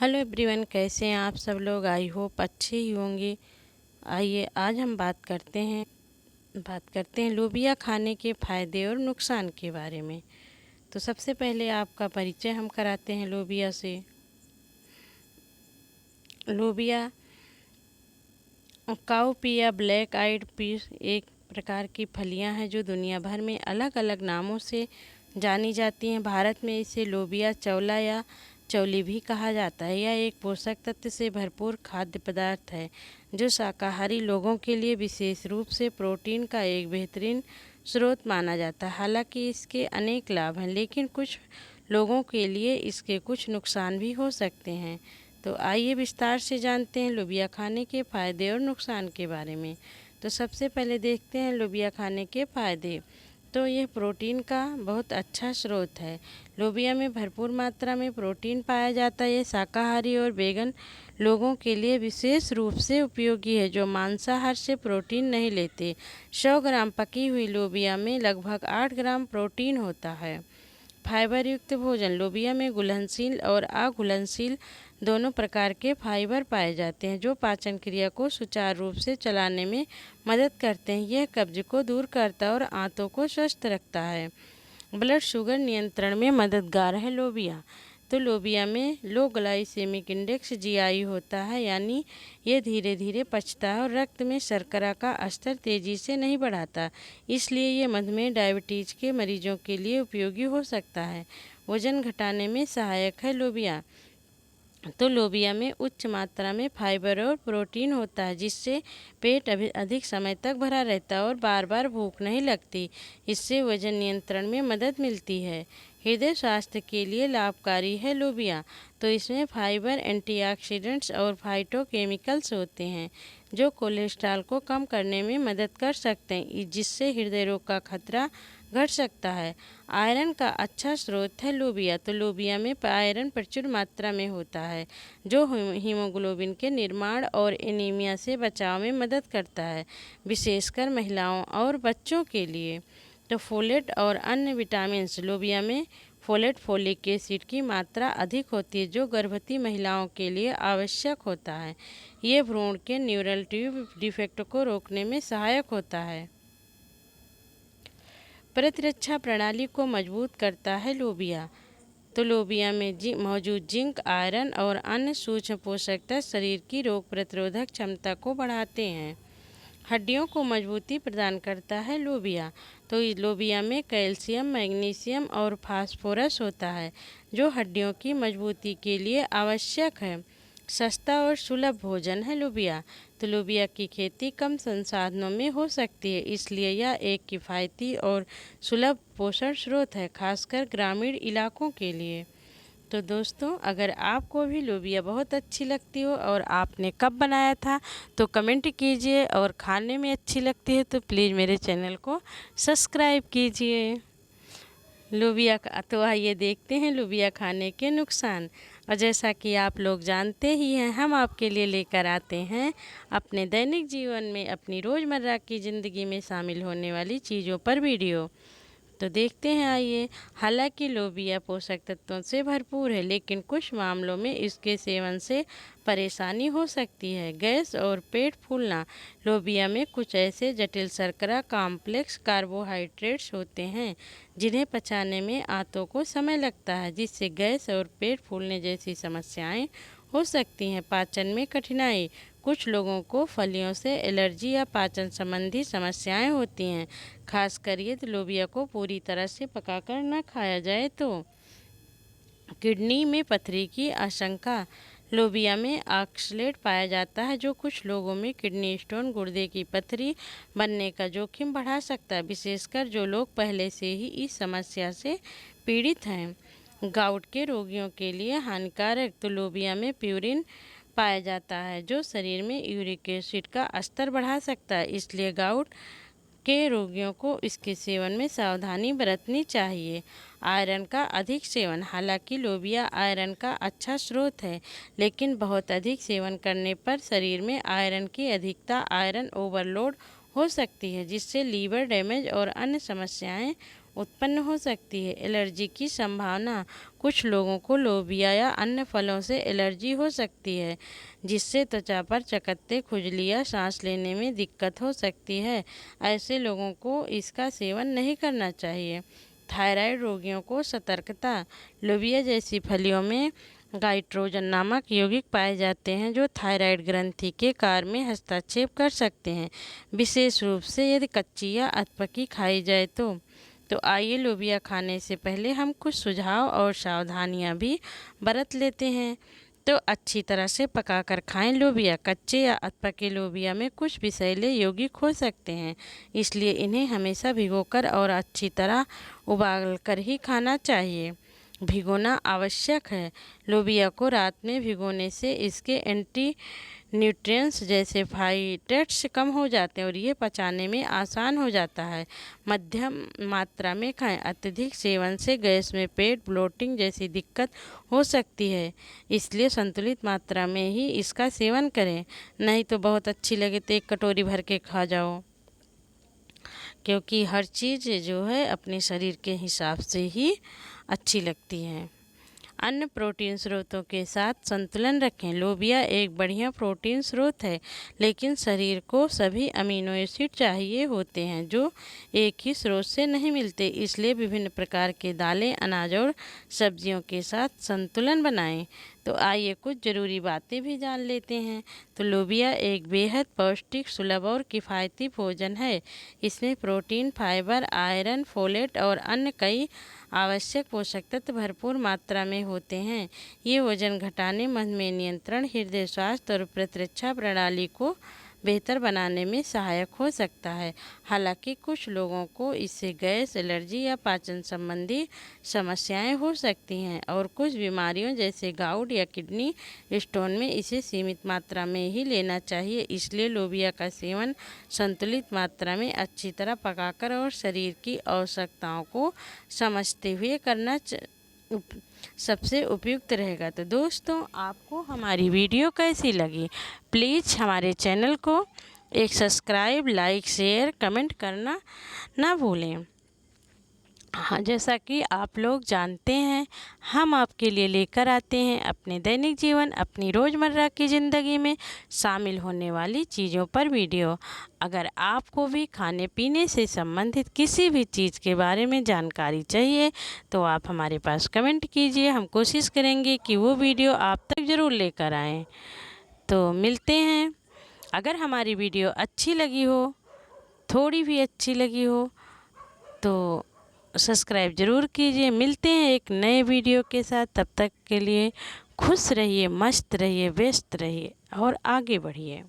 Hello everyone, कैसे हैं आप सब लोग। आई होप अच्छे ही होंगे। आइए आज हम बात करते हैं लोबिया खाने के फ़ायदे और नुकसान के बारे में। तो सबसे पहले आपका परिचय हम कराते हैं लोबिया से। लोबिया काउपिया ब्लैक आइड पीस एक प्रकार की फलियां हैं जो दुनिया भर में अलग अलग नामों से जानी जाती हैं। भारत में इसे लोबिया चौला या चौली भी कहा जाता है। यह एक पोषक तत्व से भरपूर खाद्य पदार्थ है जो शाकाहारी लोगों के लिए विशेष रूप से प्रोटीन का एक बेहतरीन स्रोत माना जाता है। हालांकि इसके अनेक लाभ हैं, लेकिन कुछ लोगों के लिए इसके कुछ नुकसान भी हो सकते हैं। तो आइए विस्तार से जानते हैं लोबिया खाने के फ़ायदे और नुकसान के बारे में। तो सबसे पहले देखते हैं लोबिया खाने के फ़ायदे। तो यह प्रोटीन का बहुत अच्छा स्रोत है। लोबिया में भरपूर मात्रा में प्रोटीन पाया जाता है। यह शाकाहारी और वेगन लोगों के लिए विशेष रूप से उपयोगी है जो मांसाहार से प्रोटीन नहीं लेते। 100 ग्राम पकी हुई लोबिया में लगभग 8 ग्राम प्रोटीन होता है। फाइबर युक्त भोजन। लोबिया में घुलनशील और अघुलनशील दोनों प्रकार के फाइबर पाए जाते हैं जो पाचन क्रिया को सुचारू रूप से चलाने में मदद करते हैं। यह कब्ज को दूर करता है और आंतों को स्वस्थ रखता है। ब्लड शुगर नियंत्रण में मददगार है लोबिया। तो लोबिया में लो ग्लाइसेमिक इंडेक्स जीआई होता है, यानी ये धीरे धीरे पचता है और रक्त में शर्करा का स्तर तेजी से नहीं बढ़ाता। इसलिए ये मधुमेह डायबिटीज के मरीजों के लिए उपयोगी हो सकता है। वजन घटाने में सहायक है लोबिया। तो लोबिया में उच्च मात्रा में फाइबर और प्रोटीन होता है जिससे पेट अधिक समय तक भरा रहता है और बार बार भूख नहीं लगती। इससे वजन नियंत्रण में मदद मिलती है। हृदय स्वास्थ्य के लिए लाभकारी है लोबिया। तो इसमें फाइबर, एंटीऑक्सीडेंट्स और फाइटोकेमिकल्स होते हैं जो कोलेस्ट्रॉल को कम करने में मदद कर सकते हैं, जिससे हृदय रोग का खतरा घट सकता है। आयरन का अच्छा स्रोत है लोबिया। तो लोबिया में आयरन प्रचुर मात्रा में होता है जो हीमोग्लोबिन के निर्माण और एनीमिया से बचाव में मदद करता है, विशेषकर महिलाओं और बच्चों के लिए। तो फोलेट और अन्य विटामिन्स। लोबिया में फोलेट, फोलिक एसिड की मात्रा अधिक होती है जो गर्भवती महिलाओं के लिए आवश्यक होता है। ये भ्रूण के न्यूरल ट्यूब डिफेक्ट को रोकने में सहायक होता है। प्रतिरक्षा प्रणाली को मजबूत करता है लोबिया। तो लोबिया में मौजूद जिंक, आयरन और अन्य सूक्ष्म पोषक तत्व शरीर की रोग प्रतिरोधक क्षमता को बढ़ाते हैं। हड्डियों को मजबूती प्रदान करता है लोबिया। तो इस लोबिया में कैल्शियम, मैग्नीशियम और फास्फोरस होता है जो हड्डियों की मजबूती के लिए आवश्यक है। सस्ता और सुलभ भोजन है लोबिया। तो लोबिया की खेती कम संसाधनों में हो सकती है, इसलिए यह एक किफ़ायती और सुलभ पोषण स्रोत है, खासकर ग्रामीण इलाकों के लिए। तो दोस्तों, अगर आपको भी लोबिया बहुत अच्छी लगती हो और आपने कब बनाया था तो कमेंट कीजिए, और खाने में अच्छी लगती है तो प्लीज़ मेरे चैनल को सब्सक्राइब कीजिए। लोबिया का तो आइए देखते हैं लोबिया खाने के नुकसान। और जैसा कि आप लोग जानते ही हैं, हम आपके लिए लेकर आते हैं अपने दैनिक जीवन में, अपनी रोज़मर्रा की ज़िंदगी में शामिल होने वाली चीज़ों पर वीडियो। तो देखते हैं आइए। हालांकि लोबिया पोषक तत्वों से भरपूर है, लेकिन कुछ मामलों में इसके सेवन से परेशानी हो सकती है। गैस और पेट फूलना। लोबिया में कुछ ऐसे जटिल शर्करा कॉम्प्लेक्स कार्बोहाइड्रेट्स होते हैं जिन्हें पचाने में आंतों को समय लगता है, जिससे गैस और पेट फूलने जैसी समस्याएं हो सकती हैं। पाचन में कठिनाई। कुछ लोगों को फलियों से एलर्जी या पाचन संबंधी समस्याएं होती हैं, खासकर यदि लोबिया को पूरी तरह से पकाकर न खाया जाए तो। किडनी में पथरी की आशंका। लोबिया में ऑक्सलेट पाया जाता है जो कुछ लोगों में किडनी स्टोन, गुर्दे की पथरी बनने का जोखिम बढ़ा सकता है, विशेषकर जो लोग पहले से ही इस समस्या से पीड़ित हैं। गाउट के रोगियों के लिए हानिकारक। तो लोबिया में प्यूरिन पाया जाता है जो शरीर में यूरिक एसिड का स्तर बढ़ा सकता है, इसलिए गाउट के रोगियों को इसके सेवन में सावधानी बरतनी चाहिए। आयरन का अधिक सेवन। हालांकि लोबिया आयरन का अच्छा स्रोत है, लेकिन बहुत अधिक सेवन करने पर शरीर में आयरन की अधिकता, आयरन ओवरलोड हो सकती है, जिससे लीवर डैमेज और अन्य समस्याएं उत्पन्न हो सकती है। एलर्जी की संभावना, कुछ लोगों को लोबिया या अन्य फलों से एलर्जी हो सकती है, जिससे त्वचा पर चकत्ते, खुजली या सांस लेने में दिक्कत हो सकती है। ऐसे लोगों को इसका सेवन नहीं करना चाहिए। थायराइड रोगियों को सतर्कता, लोबिया जैसी फलियों में गाइट्रोजन नामक यौगिक पाए जाते हैं जो थायराइड ग्रंथि के कार्य में हस्तक्षेप कर सकते हैं, विशेष रूप से यदि कच्ची या अधपकी खाई जाए तो आइए लोबिया खाने से पहले हम कुछ सुझाव और सावधानियां भी बरत लेते हैं। तो अच्छी तरह से पकाकर खाएं। लोबिया, कच्चे या अधपके लोबिया में कुछ विषैले यौगिक हो सकते हैं, इसलिए इन्हें हमेशा भिगोकर और अच्छी तरह उबालकर ही खाना चाहिए। भिगोना आवश्यक है। लोबिया को रात में भिगोने से इसके एंटी न्यूट्रिएंट्स जैसे फाइटेट्स कम हो जाते हैं और ये पचाने में आसान हो जाता है। मध्यम मात्रा में खाएं। अत्यधिक सेवन से गैस में पेट ब्लोटिंग जैसी दिक्कत हो सकती है, इसलिए संतुलित मात्रा में ही इसका सेवन करें। नहीं तो बहुत अच्छी लगे तो एक कटोरी भर के खा जाओ, क्योंकि हर चीज़ जो है अपने शरीर के हिसाब से ही अच्छी लगती है। अन्य प्रोटीन स्रोतों के साथ संतुलन रखें। लोबिया एक बढ़िया प्रोटीन स्रोत है, लेकिन शरीर को सभी अमीनो एसिड चाहिए होते हैं जो एक ही स्रोत से नहीं मिलते। इसलिए विभिन्न प्रकार के दालें, अनाज और सब्जियों के साथ संतुलन बनाएं। तो आइए कुछ ज़रूरी बातें भी जान लेते हैं। तो लोबिया एक बेहद पौष्टिक, सुलभ और किफ़ायती भोजन है। इसमें प्रोटीन, फाइबर, आयरन, फोलेट और अन्य कई आवश्यक पोषक तत्व भरपूर मात्रा में होते हैं। ये वजन घटाने, मधुमेह नियंत्रण, हृदय स्वास्थ्य और प्रतिरक्षा प्रणाली को बेहतर बनाने में सहायक हो सकता है। हालांकि कुछ लोगों को इससे गैस, एलर्जी या पाचन संबंधी समस्याएं हो सकती हैं और कुछ बीमारियों जैसे गाउट या किडनी स्टोन में इसे सीमित मात्रा में ही लेना चाहिए। इसलिए लोबिया का सेवन संतुलित मात्रा में अच्छी तरह पकाकर और शरीर की आवश्यकताओं को समझते हुए करना सबसे उपयुक्त रहेगा। तो दोस्तों, आपको हमारी वीडियो कैसी लगी? प्लीज़ हमारे चैनल को एक सब्सक्राइब, लाइक, शेयर, कमेंट करना ना भूलें। हाँ, जैसा कि आप लोग जानते हैं, हम आपके लिए लेकर आते हैं अपने दैनिक जीवन, अपनी रोज़मर्रा की ज़िंदगी में शामिल होने वाली चीज़ों पर वीडियो। अगर आपको भी खाने पीने से संबंधित किसी भी चीज़ के बारे में जानकारी चाहिए तो आप हमारे पास कमेंट कीजिए। हम कोशिश करेंगे कि वो वीडियो आप तक ज़रूर लेकर आएँ। तो मिलते हैं। अगर हमारी वीडियो अच्छी लगी हो, थोड़ी भी अच्छी लगी हो, तो सब्सक्राइब ज़रूर कीजिए। मिलते हैं एक नए वीडियो के साथ। तब तक के लिए खुश रहिए, मस्त रहिए, व्यस्त रहिए और आगे बढ़िए।